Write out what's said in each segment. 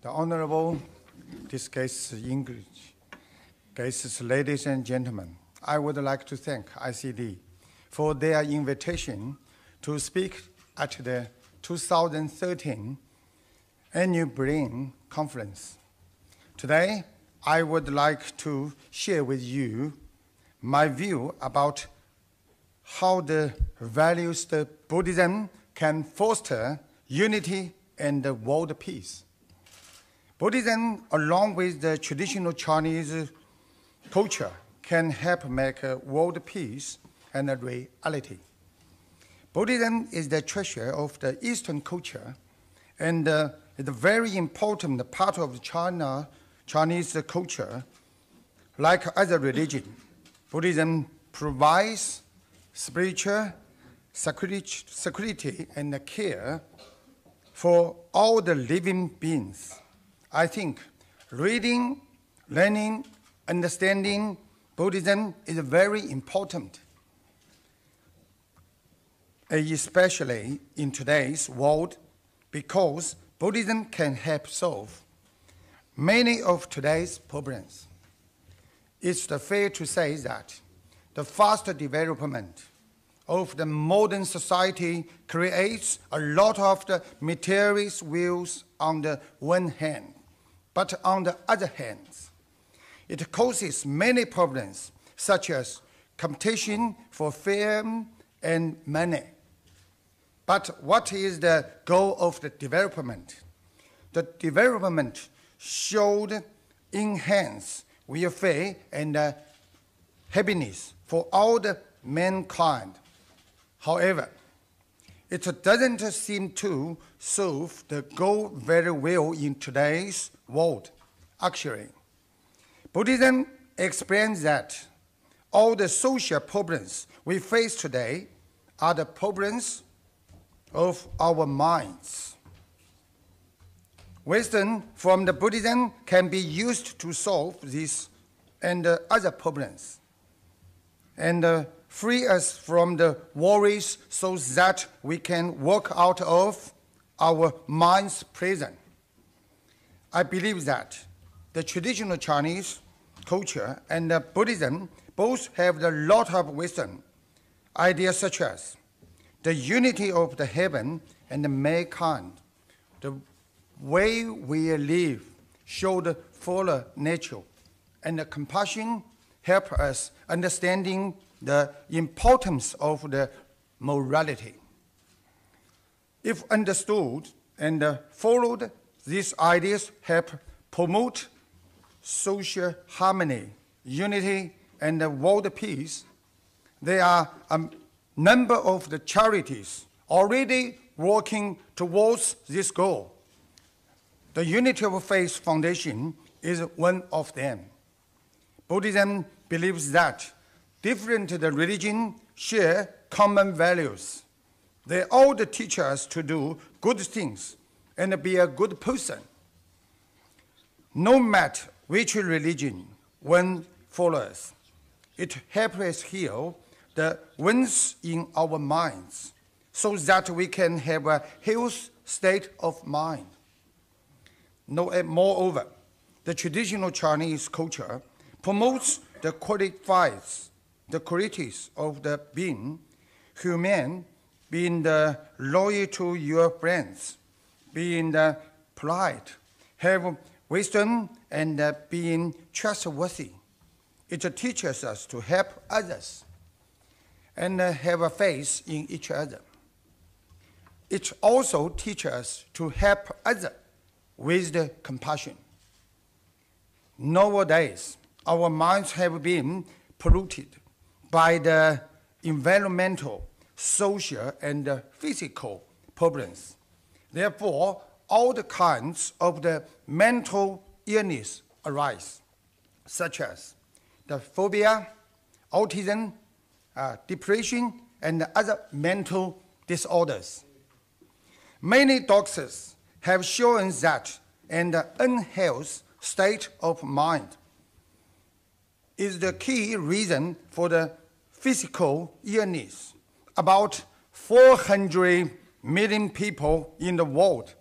The Honorable discussed English guests, ladies and gentlemen, I would like to thank ICD for their invitation to speak at the 2013 Annual Brain Conference. Today, I would like to share with you my view about how the values of Buddhism can foster unity and world peace. Buddhism, along with the traditional Chinese culture, can help make world peace and a reality. Buddhism is the treasure of the Eastern culture and is a very important part of Chinese culture. Like other religions, Buddhism provides spiritual security and care for all the living beings. I think reading, learning, understanding Buddhism is very important, especially in today's world, because Buddhism can help solve many of today's problems. It's fair to say that the fast development of the modern society creates a lot of the materialist views on the one hand, but on the other hand, it causes many problems such as competition for fame and money. But what is the goal of the development? The development should enhance welfare and happiness for all the mankind. However, it doesn't seem to serve the goal very well in today's world. Actually, Buddhism explains that all the social problems we face today are the problems of our minds. Wisdom from the Buddhism can be used to solve these and other problems and free us from the worries so that we can walk out of our mind's prison. I believe that the traditional Chinese culture and Buddhism both have a lot of wisdom, ideas such as the unity of the heaven and the mankind, the way we live should follow nature, and the compassion help us understanding the importance of the morality. If understood and followed, these ideas help promote social harmony, unity, and world peace. There are a number of the charities already working towards this goal. The Unity of Faith Foundation is one of them. Buddhism believes that different religions share common values. They all teach us to do good things and be a good person. No matter which religion one follows, it helps us heal the wounds in our minds so that we can have a healthy state of mind. Moreover, the traditional Chinese culture promotes the qualities of the being human, being loyal to your friends, being polite, have wisdom, and being trustworthy. It teaches us to help others and have a faith in each other. It also teaches us to help others with the compassion. Nowadays, our minds have been polluted by the environmental, social, and physical problems. Therefore, all the kinds of the mental illness arise, such as the phobia, autism, depression, and other mental disorders. Many doctors have shown that an unhealthy state of mind is the key reason for the physical illness. About 400 million people in the world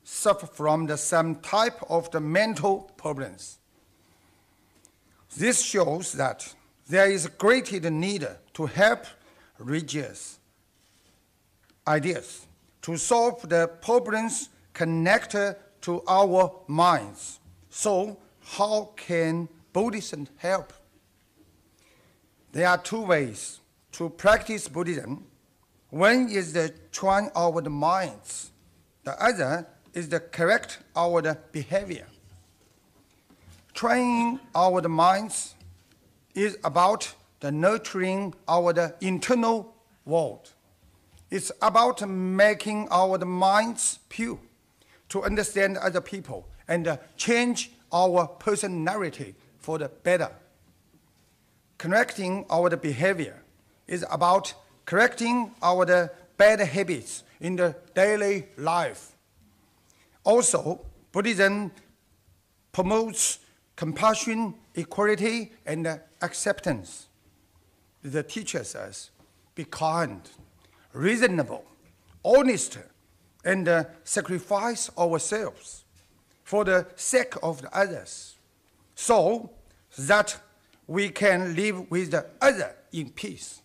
suffer from the same type of the mental problems. This shows that there is a greater need to help religious ideas to solve the problems connected to our minds. So, how can Buddhism help? There are two ways to practice Buddhism. One is to train our minds. The other is to correct our behavior. Training our minds is about the nurturing our internal world. It's about making our minds pure to understand other people and change our personality for the better. Correcting our behavior is about correcting our bad habits in the daily life. Also, Buddhism promotes compassion, equality, and acceptance. It teaches us be kind, reasonable, honest, and sacrifice ourselves for the sake of the others, so that we can live with the other in peace.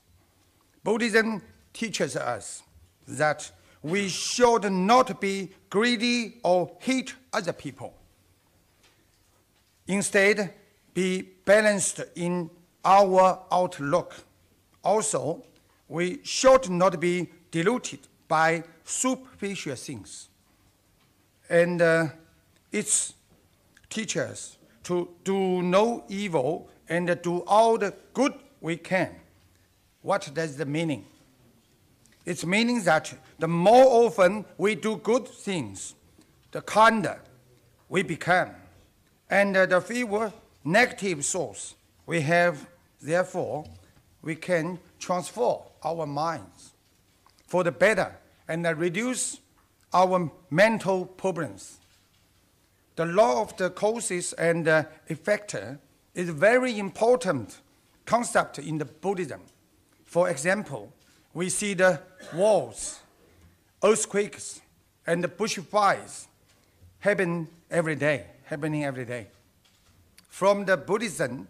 Buddhism teaches us that we should not be greedy or hate other people. Instead, be balanced in our outlook. Also, we should not be deluded by superficial things. And it teaches us to do no evil and do all the good we can. What does the meaning? It's meaning that the more often we do good things, the kinder we become, and the fewer negative thoughts we have. Therefore, we can transform our minds for the better and reduce our mental problems. The law of the causes and effect is a very important concept in the Buddhism. For example, we see the wars, earthquakes, and the bushfires happening every day. From the Buddhism,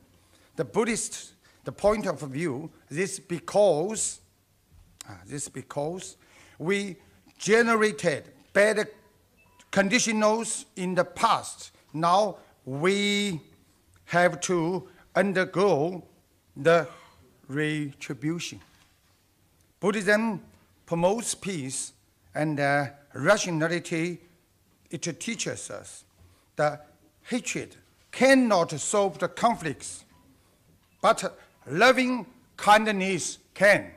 the point of view, this because we generated bad conditions in the past. Now we have to undergo the retribution. Buddhism promotes peace and rationality. It teaches us that hatred cannot solve the conflicts, but loving kindness can.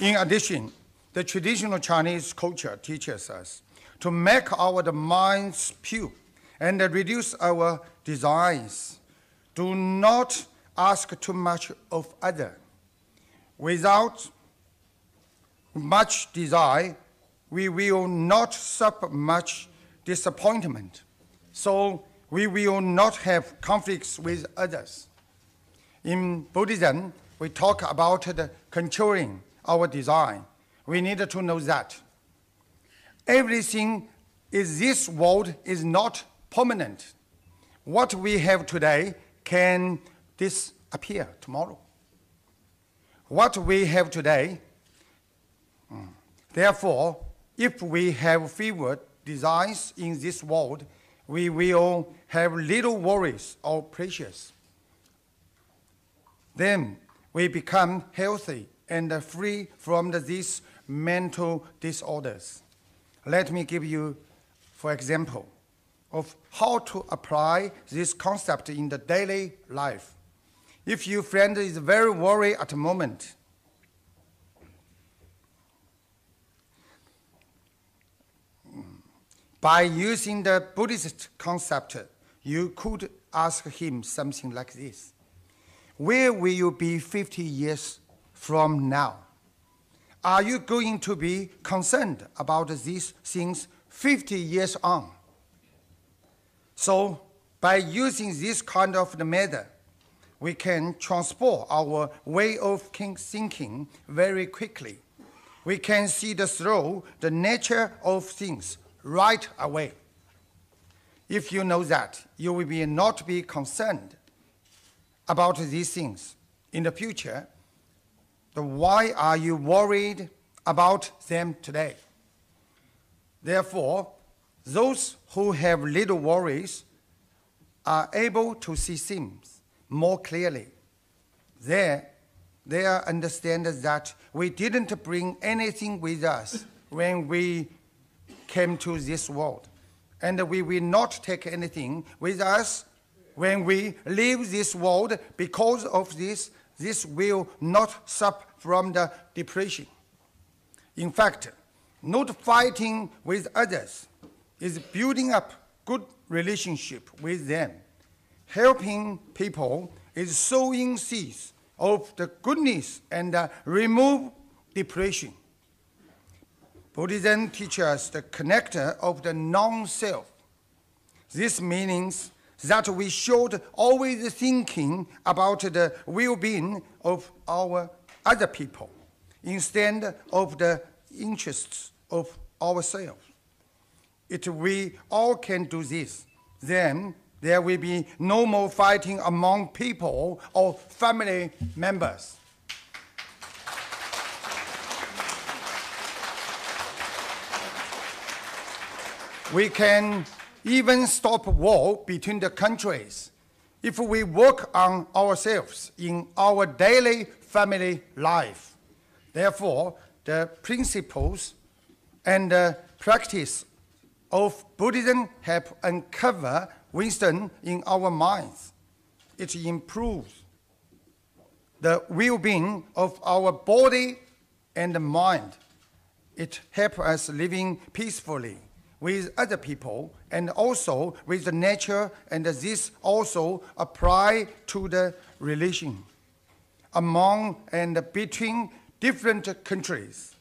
In addition, the traditional Chinese culture teaches us to make our minds pure and reduce our desires. Do not ask too much of others. Without much desire, we will not suffer much disappointment, so we will not have conflicts with others. In Buddhism, we talk about the controlling our desire. We need to know that everything in this world is not permanent. What we have today can disappear tomorrow. What we have today, therefore, if we have fewer desires in this world, we will have little worries or pressures. Then we become healthy and free from these mental disorders. Let me give you, for example, of how to apply this concept in the daily life. If your friend is very worried at the moment, by using the Buddhist concept, you could ask him something like this: where will you be 50 years from now? Are you going to be concerned about these things 50 years on? So, by using this kind of the method, we can transport our way of thinking very quickly. We can see through the nature of things right away. If you know that, you will not be concerned about these things in the future. Then why are you worried about them today? Therefore, those who have little worries are able to see things more clearly. They understand that we didn't bring anything with us when we came to this world, and we will not take anything with us when we leave this world. Because of this will not suffer from the depression. In fact, not fighting with others is building up good relationship with them. Helping people is sowing seeds of the goodness and remove depression. Buddhism teaches us the connector of the non-self. This means that we should always thinking about the well-being of our other people instead of the interests of ourselves. If we all can do this, then there will be no more fighting among people or family members. We can even stop war between the countries if we work on ourselves in our daily family life. Therefore, the principles and practice of Buddhism help uncover wisdom in our minds. It improves the well-being of our body and mind. It helps us living peacefully with other people and also with the nature, and this also applies to the relation among and between different countries.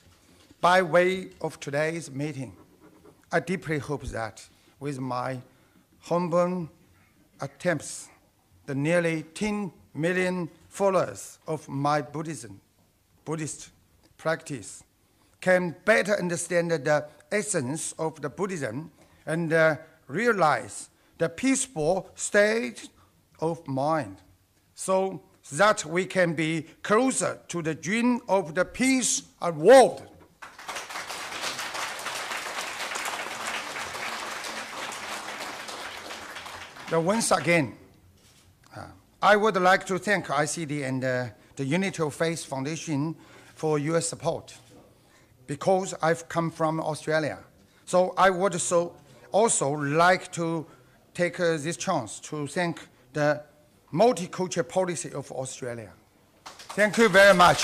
By way of today's meeting, I deeply hope that with my humble attempts, the nearly 10 million followers of my Buddhist practice can better understand the essence of the Buddhism and realize the peaceful state of mind, so that we can be closer to the dream of the peace of the world. Once again, I would like to thank ICD and the Unity of Faith Foundation for your support, because I've come from Australia. So I would also like to take this chance to thank the multicultural policy of Australia. Thank you very much.